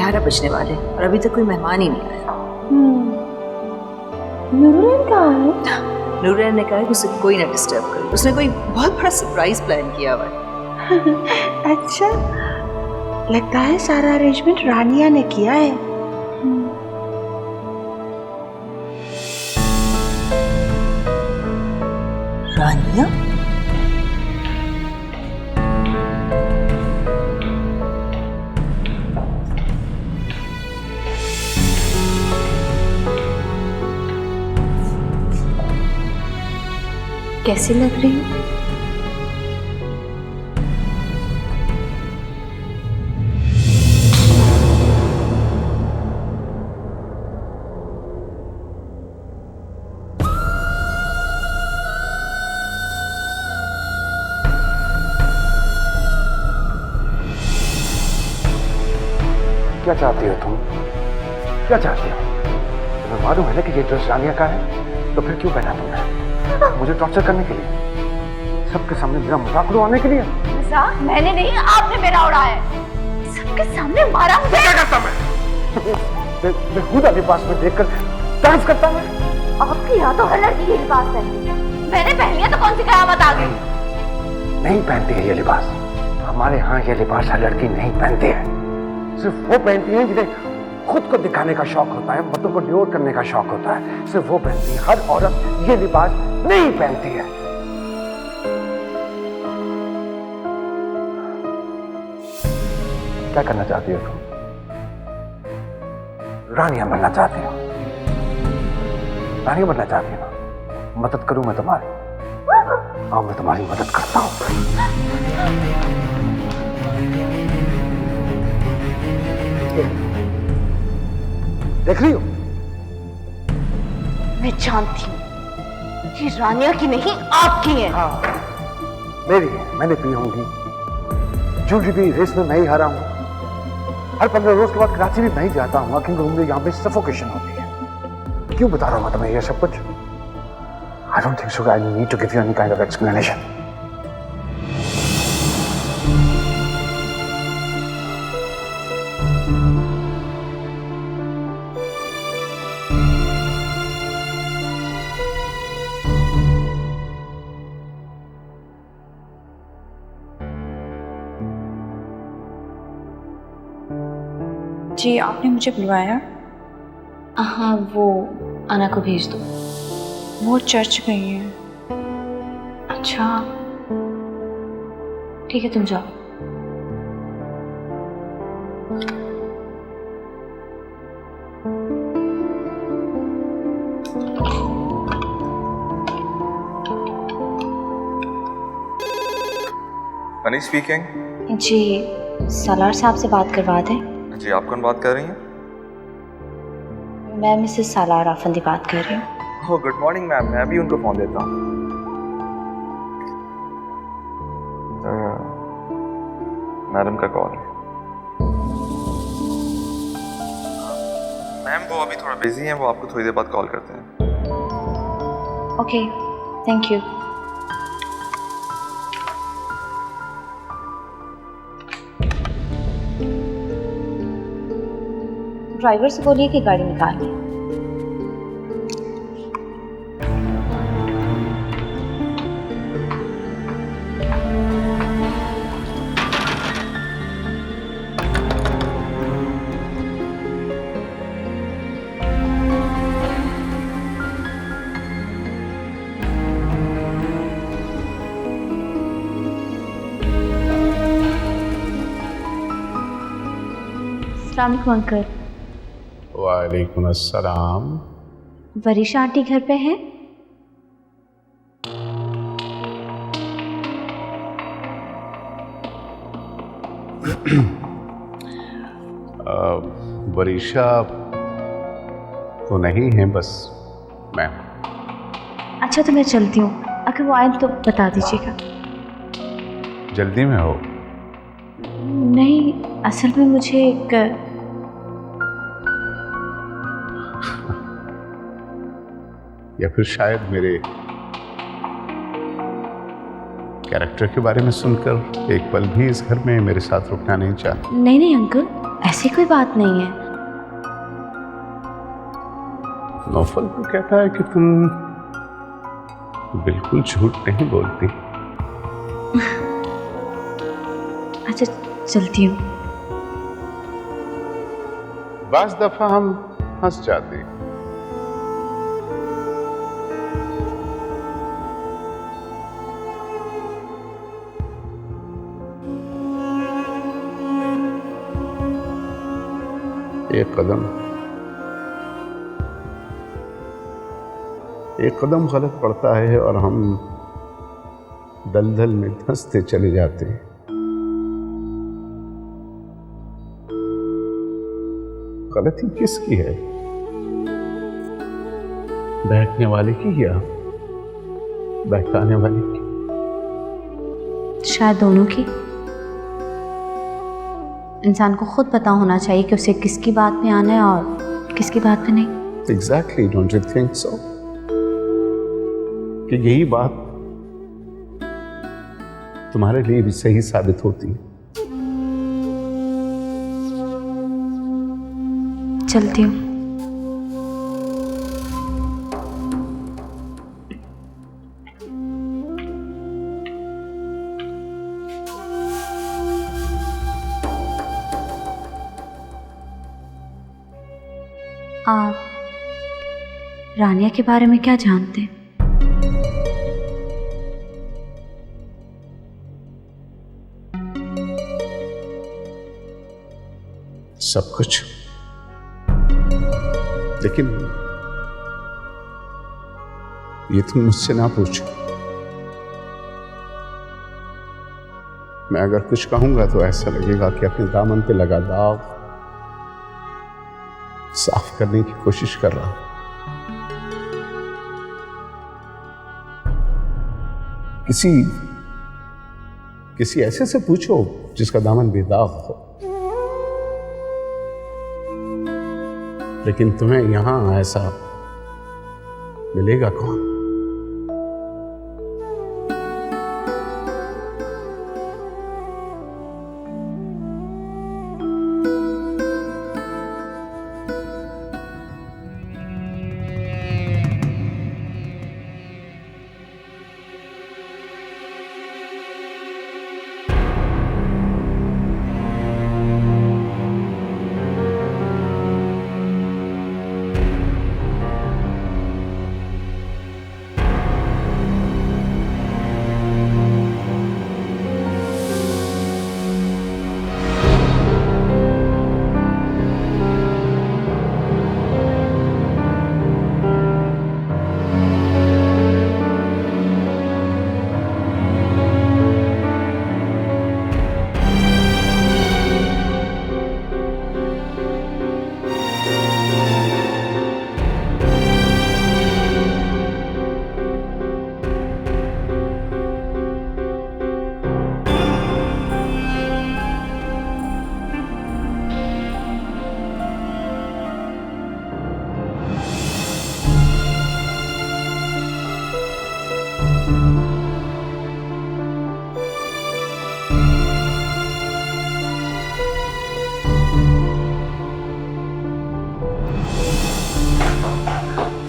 11 बजने वाले और अभी तक कोई मेहमान ही नहीं आया। नूरन कहाँ है? नूरन ने कहा कि उसे कोई ना डिस्टर्ब करे, उसने कोई बहुत बड़ा सरप्राइज प्लान किया हुआ है। अच्छा, लगता है सारा अरेंजमेंट रानिया ने किया है। रानिया? कैसी लग रही हूँ? क्या चाहती हो तुम? क्या चाहती हो? तुम्हें मालूम है ना कि ये ड्रेस रानिया का है, तो फिर क्यों पहना तुमने? मुझे टॉर्चर करने के लिए, सबके सामने मेरा मजाक उड़ाने के लिए? मजाक मैंने नहीं, आपने मेरा उड़ाया है। सबके सामने मारा मुझे। क्या करता मैं खुदा लिबास में देखकर डांस करता मैं। आपकी यहाँ तो हर लड़की ये लिबास पहनती है, मैंने पहन लिया तो कौन सी कयामत आ गई? नहीं पहनती है ये लिबास। हमारे यहाँ ये लिबास हर लड़की नहीं पहनती है, सिर्फ वो पहनती है जिन्हें खुद को दिखाने का शौक होता है, मर्दों को ड्योर करने का शौक होता है। सिर्फ वो पहनती है, हर औरत ये लिबास नहीं पहनती है। क्या करना चाहती हो तुम? रानिया बनना चाहती हो? रानिया बनना चाहती हो? मदद करूं मैं तुम्हारी? हाँ, मैं तुम्हारी मदद करता हूं। देख रही हो? मैं जानती हूँ कि रानिया की नहीं आपकी है। हाँ, मेरी है, मैंने पी होंगी। ज्वेलरी भी रेस में मैं ही हारा हूँ। हर 15 रोज के बाद कराची भी मैं ही जाता हूँ, क्योंकि मुझे यहाँ पे सफोकेशन होती है। क्यों बता रहा हूँ मैं तुम्हें ये सब कुछ? I don't think so. I need to give you any kind of explanation. जी, आपने मुझे बुलवाया? हाँ, वो आना को भेज दो। वो चर्च गई है। अच्छा, ठीक है, तुम जाओ। हनी स्पीकिंग। जी, सालार साहब से बात करवा दें। जी, आप कौन बात कर रही हैं? मैं मिसेस सालार आफंदी बात कर रही हूँ। ओह, गुड मॉर्निंग मैम, मैं भी उनको फोन देता हूँ। मैडम का कॉल है। मैम वो अभी थोड़ा बिजी हैं, वो आपको थोड़ी देर बाद कॉल करते हैं। Okay, thank you. ड्राइवर से बोलिए कि गाड़ी निकालिए। अस्सलाम वालेकुम अंकल। वालेकुम अस्सलाम। वरीशा आंटी घर पे है? वरीशा तो नहीं है, बस मैं। अच्छा, तो मैं चलती हूँ, अगर वो आए तो बता दीजिएगा। जल्दी में हो? नहीं, असल में मुझे एक या फिर शायद मेरे कैरेक्टर के बारे में सुनकर एक पल भी इस घर में मेरे साथ रुकना नहीं चाहते? नहीं अंकल, ऐसी कोई बात नहीं है। नौफल तो कहता है कि तुम बिल्कुल झूठ नहीं बोलती। अच्छा चलती हूँ। बाज़ दफा हम हंस जाते हैं। एक कदम गलत पड़ता है और हम दलदल में धंसते चले जाते हैं। गलती किसकी है, बैठने वाले की या बैठाने वाले की? शायद दोनों की। इंसान को खुद पता होना चाहिए कि उसे किसकी बात में आना है और किसकी बात में नहीं। Exactly, don't you think so? कि यही बात तुम्हारे लिए भी सही साबित होती है। चलती हूँ। आप रानिया के बारे में क्या जानते हैं? सब कुछ, लेकिन ये तुम मुझसे ना पूछो। मैं अगर कुछ कहूंगा तो ऐसा लगेगा कि अपने दामन पे लगा दाग साफ करने की कोशिश कर रहा हूं। किसी ऐसे से पूछो जिसका दामन बेदाग हो। लेकिन तुम्हें यहां ऐसा मिलेगा कौन?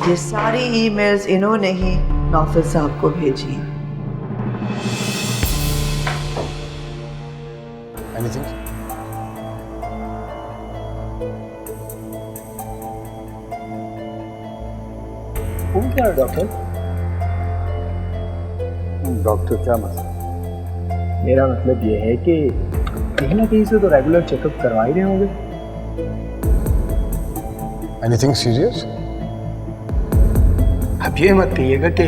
ये सारी ईमेल्स इन्होंने ही नौफल साहब को भेजी हैं। Anything? कौन क्या है डॉक्टर? डॉक्टर क्या मतलब? मेरा मतलब ये है कि कहीं ना कहीं से तो रेगुलर चेकअप करवा ही रहे होंगे। Anything serious? अब ये मत कहिएगा कि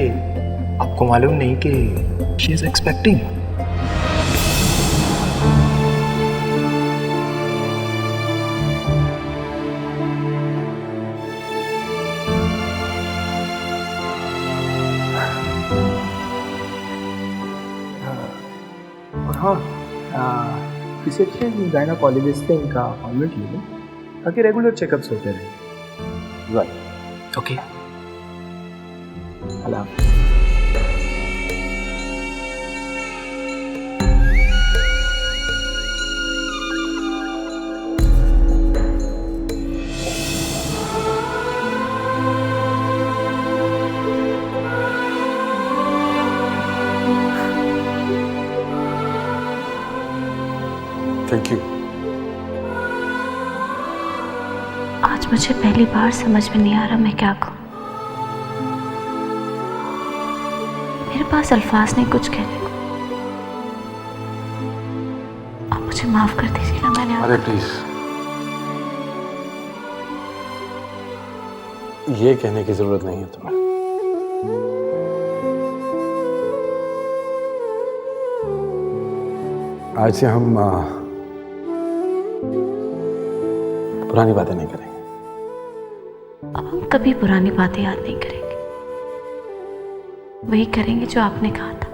आपको मालूम नहीं कि शी इज एक्सपेक्टिंग। और हाँ, किसी अच्छे गायनोकोलॉजिस्ट से इनका अपॉइंटमेंट ले लो ताकि रेगुलर चेकअप्स होते रहें। Right. Okay, Allah. Thank you. आज मुझे पहली बार समझ में नहीं आ रहा मैं क्या कहूँ। मेरे पास अल्फाज नहीं कुछ कहने को। आप मुझे माफ कर दीजिए ना, मैंने अरे प्लीज, ये कहने की जरूरत नहीं है तुम्हें। आज से हम पुरानी बातें नहीं करेंगे। अब हम कभी पुरानी बातें याद नहीं करेंगे। वही करेंगे जो आपने कहा था।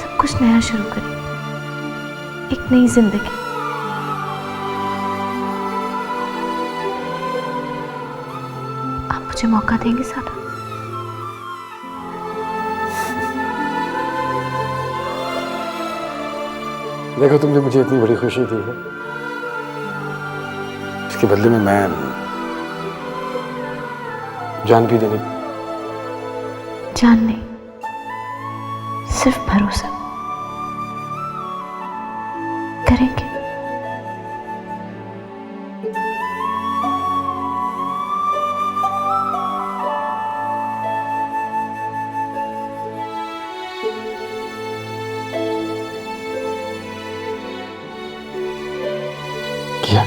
सब कुछ नया शुरू करेंगे, एक नई जिंदगी। आप मुझे मौका देंगे सारा? देखो, तुमने मुझे इतनी बड़ी खुशी दी है, इसके बदले में मैं जान भी देने। जान नहीं, सिर्फ भरोसा करेंगे। किया।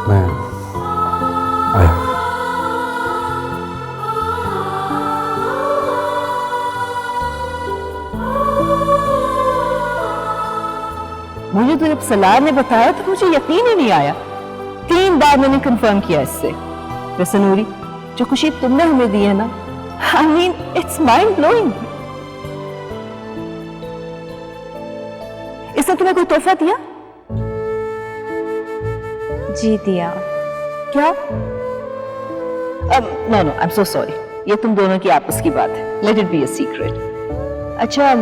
मैं आया। मुझे तो जब सलार ने बताया तो मुझे यकीन ही नहीं आया। 3 बार मैंने कंफर्म किया इससे। वैसे नूरी, जो खुशी तुमने हमें दी है ना, I mean, it's mind blowing. इसने तुम्हें कोई तोहफा दिया? जी दिया। क्या? No, I'm so sorry. ये तुम दोनों की आपस की बात है। Let it be a secret. अच्छा,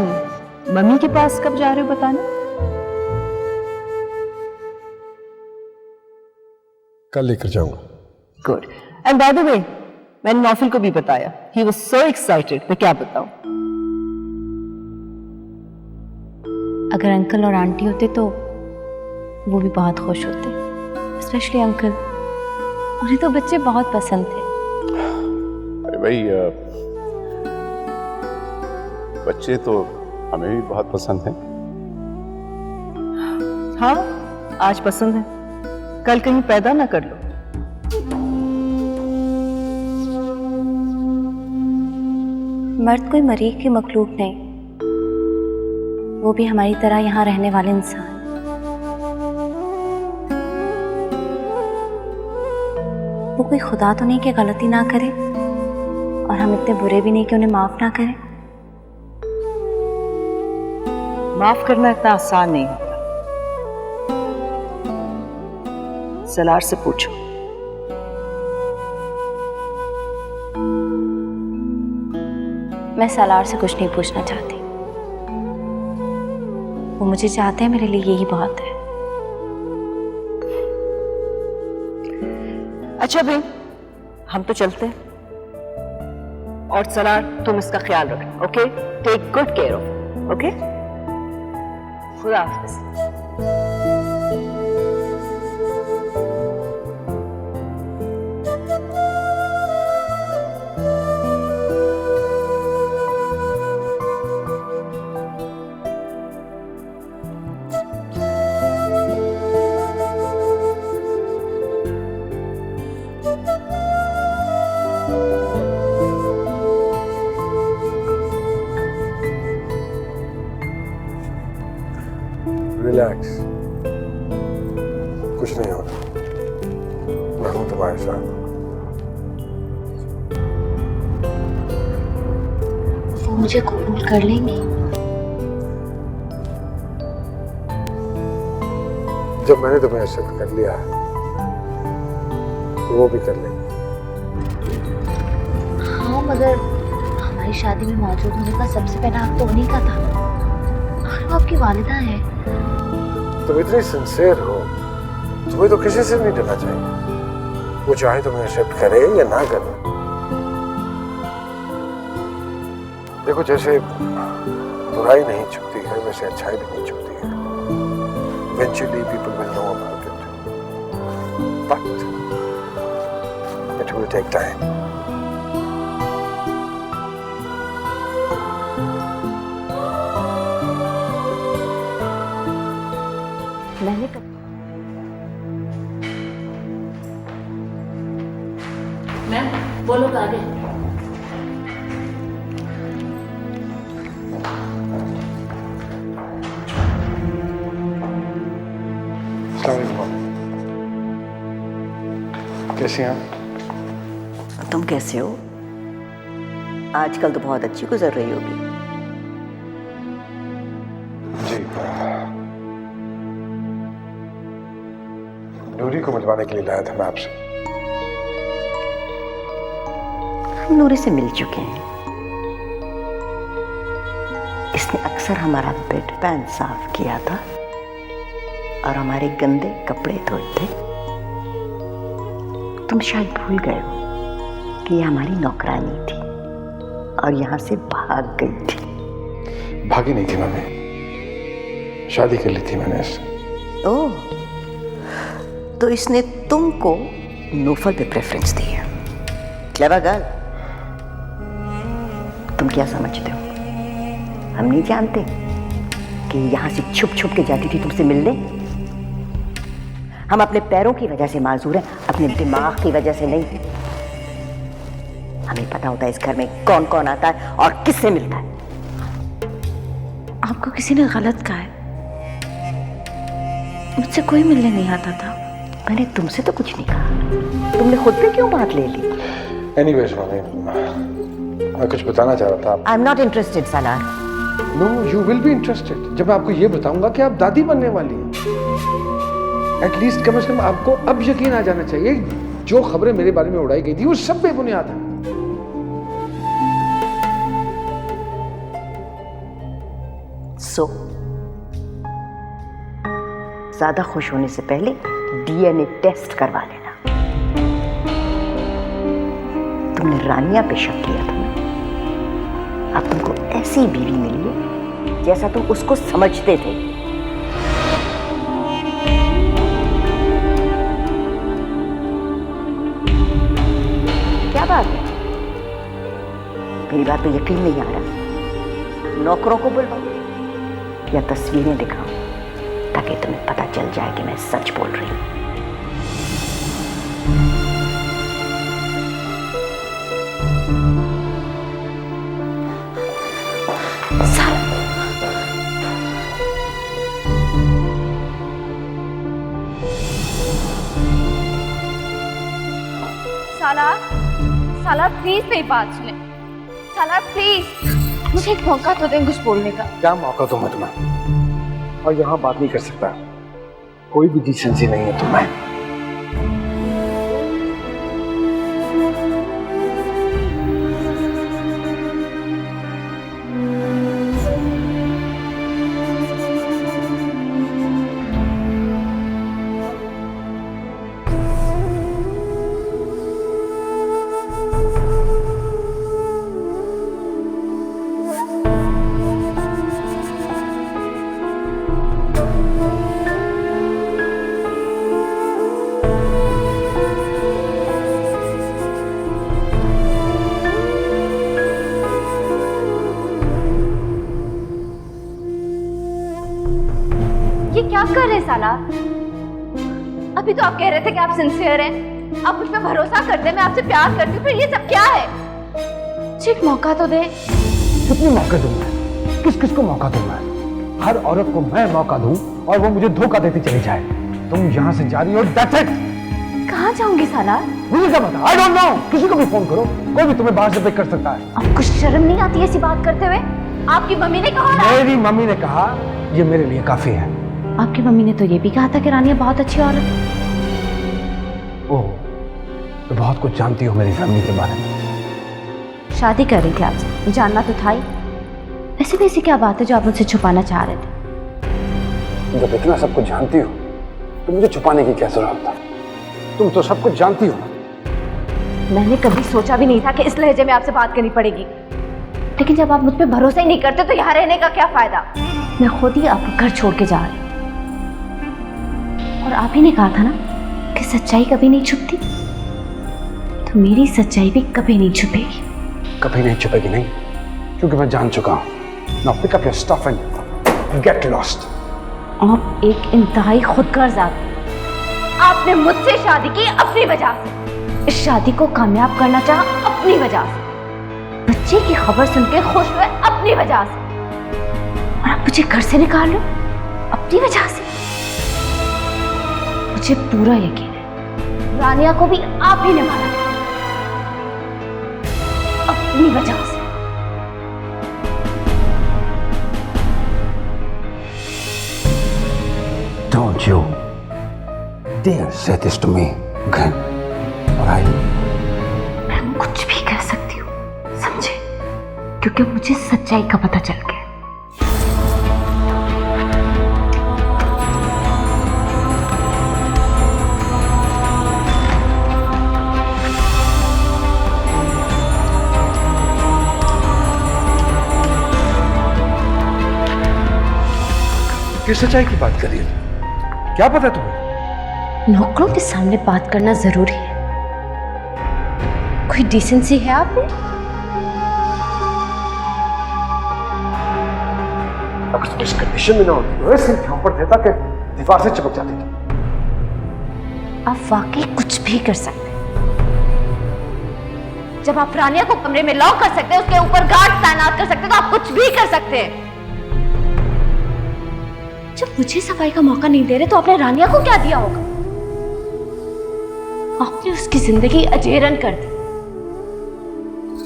मम्मी के पास कब जा रहे हो बताने? कल लेकर जाऊंगा। Good. And by the way, मैंने नौफिल को भी बताया। He was so excited. मैं क्या बताऊं? अगर अंकल और आंटी होते तो वो भी बहुत खुश होते, स्पेशली अंकल। उन्हें तो बच्चे बहुत पसंद थे। अरे भाई, बच्चे तो हमें भी बहुत पसंद हैं। हाँ, आज पसंद है, कल कहीं पैदा ना कर लो। मर्द कोई मरीज की मखलूक नहीं, वो भी हमारी तरह यहाँ रहने वाले इंसान। वो कोई खुदा तो नहीं कि गलती ना करे, और हम इतने बुरे भी नहीं कि उन्हें माफ ना करें। माफ करना इतना आसान नहीं होता। सलार से पूछो। मैं सलार से कुछ नहीं पूछना चाहती। वो मुझे चाहते हैं, मेरे लिए यही बहुत है। अच्छा भाई, हम तो चलते हैं। और सलार, तुम इसका ख्याल रखना, okay? Take good care of, okay? खुदा हाफिज। रिलैक्स, कुछ नहीं होगा। मैं हूं तुम्हारे साथ। वो मुझे कबूल कर लेंगे? जब मैंने तुम्हें एक्सेप्ट कर लिया है तो वो भी कर लेंगे। हाँ, मगर हमारी शादी में मौजूद होने का सबसे पहला हक तो उन्हीं का था। और वो आपकी वालिदा है। तुम इतनी सिंसियर हो, तुम्हें तो किसी से नहीं डरना चाहिए। वो चाहे तो मैं एक्सेप्ट करे या ना करे। देखो जैसे बुराई नहीं छुपती है वैसे अच्छाई भी नहीं छुपती है। Eventually people will know about it, but it will take time. मैंने मैम वो लोग आ गए। कैसी हैं? तुम कैसे हो? आजकल तो बहुत अच्छी गुजर रही होगी। जी नूरी को मिलवाने के लिए लाया था मैं आपसे। हम नूरी से मिल चुके हैं। इसने अक्सर हमारा बेड पैन साफ किया था और हमारे गंदे कपड़े धोए थे। तुम शायद भूल गए हो कि ये हमारी नौकरानी थी और यहाँ से भाग गई थी। भागी नहीं थी मम्मी, शादी कर ली थी मैंने इससे। ओह, तो इसने तुमको नूफल पे प्रेफरेंस दी है। Clever girl. तुम क्या समझते हो हम नहीं जानते कि यहाँ से छुप छुप के जाती थी तुमसे मिलने? हम अपने पैरों की वजह से माजूर हैं, अपने दिमाग की वजह से नहीं। हमें पता होता है इस घर में कौन कौन आता है और किससे मिलता है। आपको किसी ने गलत कहा है। मुझसे कोई मिलने नहीं आता था। मैंने तुमसे तो कुछ नहीं कहा। तुमने खुद पे क्यों बात ले ली? एनीवेज मम्मी, मैं कुछ बताना चाह रहा था। I am not interested Salar. No you will be interested जब मैं आपको ये बताऊंगा कि आप दादी बनने वाली हैं। एटलीस्ट कम से कम आपको अब यकीन आ जाना चाहिए जो खबरें मेरे बारे में उड़ाई गई थी वो सब बेबुनियाद है। सो ज्यादा खुश होने से पहले डीएनए टेस्ट करवा लेना। तुमने रानिया पे शक किया था ना, अब तुमको ऐसी बीवी मिली है जैसा तुम उसको समझते थे। क्या बात है? मेरी बात पे यकीन नहीं आ रहा? नौकरों को बुलवाओ या तस्वीरें दिखाओ ताकि तुम्हें पता चल जाए कि मैं सच बोल रही हूं। सालार प्लीज मेरी बात सुने। सालार प्लीज मुझे एक मौका तो दें कुछ बोलने का। क्या मौका दूं मैं तुम्हें? और यहाँ बात नहीं कर सकता, कोई भी डिसेंसी नहीं है तुम्हें। क्या कर रहे सालार? अभी तो आप कह रहे थे कि आप सिंसियर हैं, आप मुझ पे भरोसा करते हैं, मैं आपसे प्यार करती हूँ, फिर ये सब क्या है? मुझे एक मौका तो दे। कितने मौके दूं मैं? किस किस को मौका दूं मैं? हर औरत को मैं मौका दूं और वो मुझे धोखा देती चली जाए। तुम यहाँ से जा रही हो, that's it। कहाँ जाऊंगी सालार? मुझे क्या पता? I don't know। किसी को भी फोन करो, कोई भी तुम्हें बाहर से पिक कर सकता है। आपको शर्म नहीं आती ऐसी बात करते हुए? आपकी मम्मी ने कहा ना? मेरी मम्मी ने कहा ये मेरे लिए काफी है। आपकी मम्मी ने तो ये भी कहा था कि रानिया बहुत अच्छी औरत। ओह, तो बहुत कुछ जानती हो मेरी फैमिली के बारे में। शादी कर रही थी आपसे, जानना तो था ही। ऐसी वैसी क्या बात है जो आप मुझसे छुपाना चाह रहे थे? जब इतना सब कुछ जानती हो तो मुझे छुपाने की क्या जरूरत है? तुम तो सब कुछ जानती हो, मैंने कभी सोचा भी नहीं था कि इस लहजे में आपसे बात करनी पड़ेगी, लेकिन जब आप मुझ पे भरोसा ही नहीं करते तो यहाँ रहने का क्या फायदा। मैं खुद ही आपको घर छोड़ के जा रही हूँ। और आप ही ने कहा था ना कि सच्चाई कभी नहीं छुपती, तो मेरी सच्चाई भी कभी नहीं छुपेगी। कभी नहीं छुपेगी, नहीं, क्योंकि मैं जान चुका हूँ। Now pick up your stuff and get lost. आप एक इंतहाई खुदगर्ज आदमी। आपने मुझसे शादी की अपनी वजह से, इस शादी को कामयाब करना चाहा अपनी वजह से, बच्चे की खबर सुन के खुश हुए अपनी वजह से, और आप मुझे घर से निकाल लो अपनी वजह से। मुझे पूरा यकीन है रानिया को भी आप ही ने मारा अपनी वजह से। Don't you dare say this to me again. Alright? मैं कुछ भी कह सकती हूँ, समझे? क्योंकि मुझे सच्चाई का पता चल गया। किस सच्चाई की बात कर रही है? क्या पता तुम्हें? नौकरों के सामने बात करना जरूरी है। कोई डिसेंसी है आप में? अगर तुम इस कंडीशन में ना होती तो ऐसे झांपड़ देता कि दीवार से चिपक जाती थी। आप वाकई कुछ भी कर सकते हैं। जब आप रानिया को कमरे में लॉक कर सकते हैं, उसके ऊपर गार्ड तैनात कर सकते हैं, तो आप कुछ भी कर सकते हैं। जब मुझे सफाई का मौका नहीं दे रहे तो आपने रानिया को क्या दिया होगा? आपने उसकी जिंदगी अजेरन कर दी।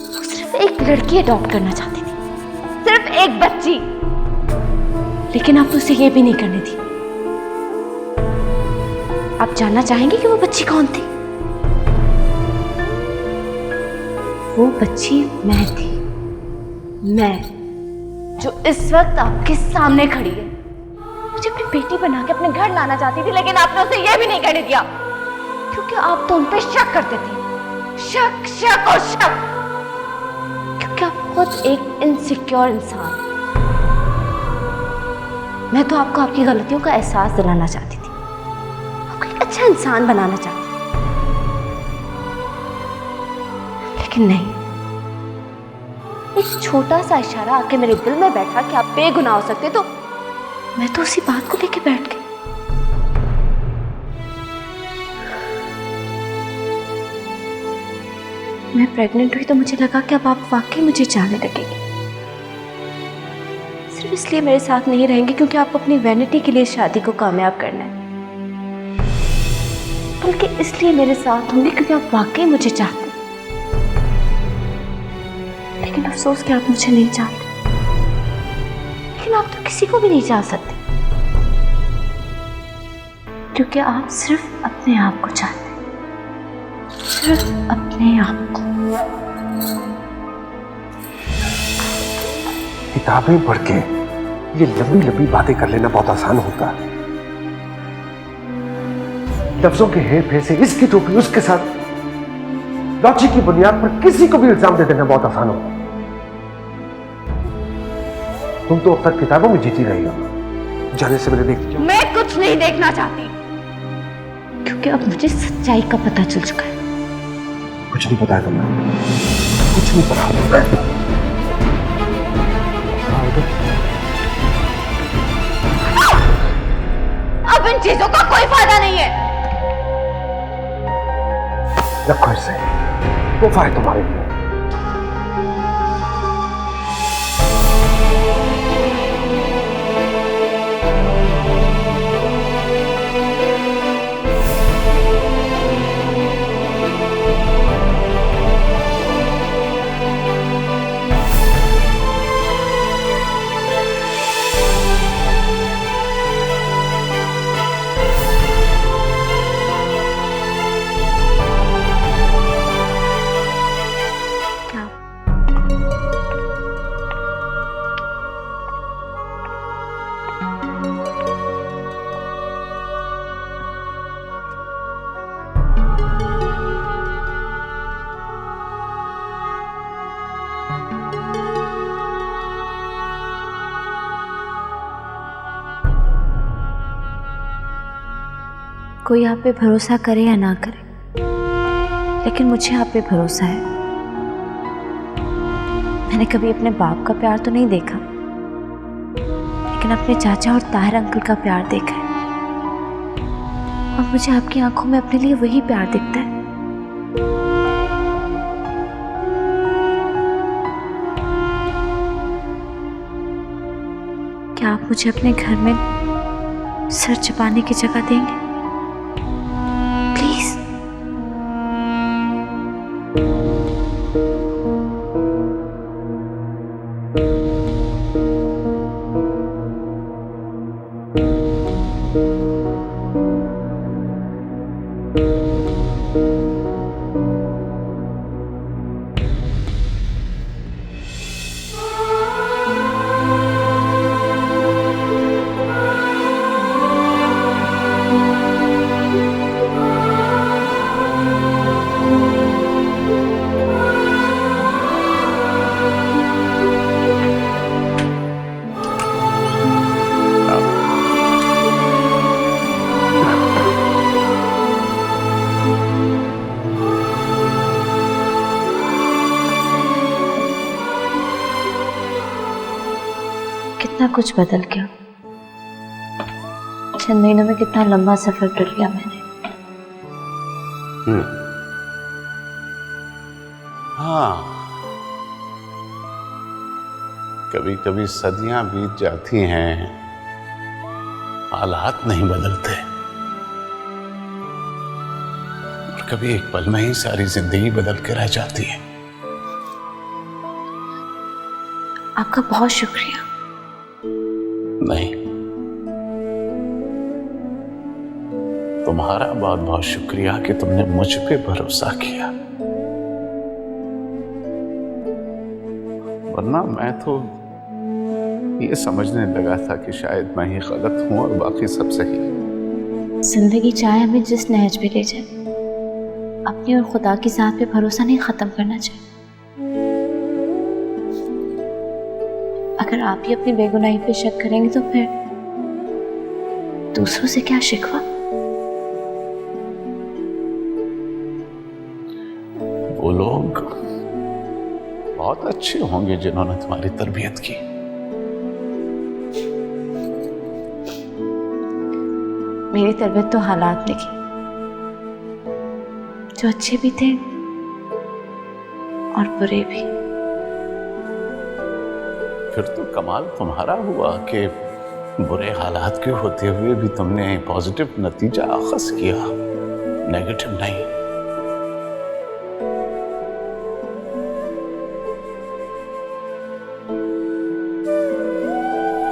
वो सिर्फ एक लड़की अडॉप्ट करना चाहती थी, सिर्फ एक बच्ची, लेकिन आपने उसे ये भी नहीं करने दी। आप जानना चाहेंगे कि वो बच्ची कौन थी? वो बच्ची मैं थी, मैं जो इस वक्त आपके सामने खड़ी है। मुझे अपनी बेटी बना के अपने घर लाना चाहती थी, लेकिन आपने उसे यह भी नहीं करने दिया, क्योंकि आप तो उन पे शक करते थे। शक, शक और शक, क्योंकि आप खुद एक इनसिक्योर इंसान। मैं तो आपको आपकी गलतियों का एहसास दिलाना चाहती थी, आपको एक अच्छा इंसान बनाना चाहती थी, लेकिन नहीं। एक छोटा सा इशारा आके मेरे दिल में बैठा कि आप बेगुनाह हो सकते, तो मैं तो उसी बात को लेके बैठ गई। मैं प्रेग्नेंट हुई तो मुझे लगा कि अब आप वाकई मुझे चाहने लगेंगे। सिर्फ इसलिए मेरे साथ नहीं रहेंगे क्योंकि आपको अपनी वैनिटी के लिए शादी को कामयाब करना है, बल्कि इसलिए मेरे साथ होंगे क्योंकि आप वाकई मुझे चाहते हैं। लेकिन अफसोस कि आप मुझे नहीं चाहते, लेकिन आप तो किसी को भी नहीं चाह सकते, क्योंकि आप सिर्फ अपने आप को चाहते हैं, सिर्फ अपने आप को। किताबें पढ़ के ये लंबी लंबी बातें कर लेना बहुत आसान होता है। लफ्जों के हेर फेर से इसकी टोपी उसके साथ लॉजिक की बुनियाद पर किसी को भी इल्जाम दे देना बहुत आसान होता है। तुम तो अब तक किताबों में जीती रही हो, जाने से मैंने देखी। मैं कुछ नहीं देखना चाहती, क्योंकि अब मुझे सच्चाई का पता चल चुका है। कुछ नहीं पता है तुम्हें, कुछ नहीं पता। अब इन चीजों का कोई फायदा नहीं है। रखो इसे, तोहफा है तुम्हारे लिए। कोई आप पे भरोसा करे या ना करे, लेकिन मुझे आप पे भरोसा है। मैंने कभी अपने बाप का प्यार तो नहीं देखा, लेकिन अपने चाचा और ताहिर अंकल का प्यार देखा है, और मुझे आपकी आंखों में अपने लिए वही प्यार दिखता है। क्या आप मुझे अपने घर में सर छुपाने की जगह देंगे प्लीज? कितना कुछ बदल गया, चंद महीनों में कितना लंबा सफर कर लिया मैंने। हाँ, कभी कभी सदियां बीत जाती हैं, हालात नहीं बदलते, और कभी एक पल में ही सारी जिंदगी बदल के रह जाती है। आपका बहुत शुक्रिया। नहीं, तुम्हारा बहुत बहुत शुक्रिया कि तुमने मुझ पे भरोसा किया, वरना मैं तो ये समझने लगा था कि शायद मैं ही गलत हूं और बाकी सब सही। जिंदगी चाहे हमें जिस नहज पे ले जाए, अपनी और खुदा की जात पे भरोसा नहीं खत्म करना चाहिए। अगर आप ही अपनी बेगुनाही पे शक करेंगे तो फिर दूसरों से क्या शिकवा? वो लोग बहुत अच्छे होंगे जिन्होंने तुम्हारी तरबियत की। मेरी तरबियत तो हालात ने की, जो अच्छे भी थे और बुरे भी। फिर तो कमाल तुम्हारा हुआ कि बुरे हालात के होते हुए भी तुमने पॉजिटिव नतीजा अखज़ किया, नेगेटिव नहीं।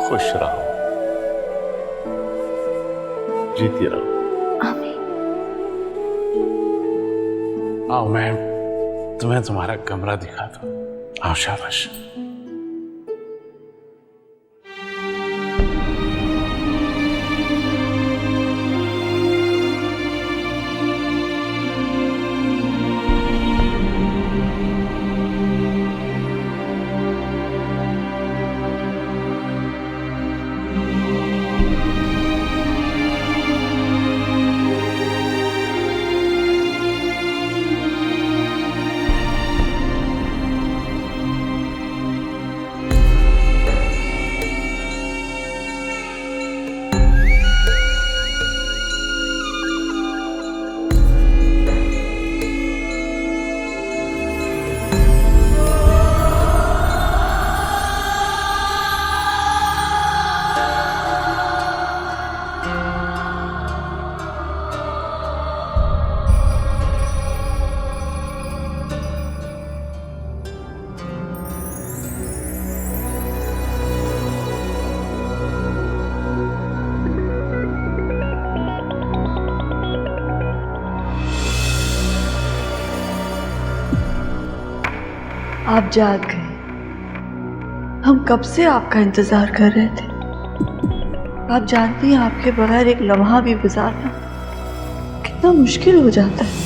खुश रहो, जीती रहो। आमीन। आओ मैं तुम्हें तुम्हारा कमरा दिखा दूं। आओ, शाबाश। आप जाग गए। हम कब से आपका इंतजार कर रहे थे। आप जानती हैं आपके बगैर एक लम्हा भी गुजारना कितना मुश्किल हो जाता है।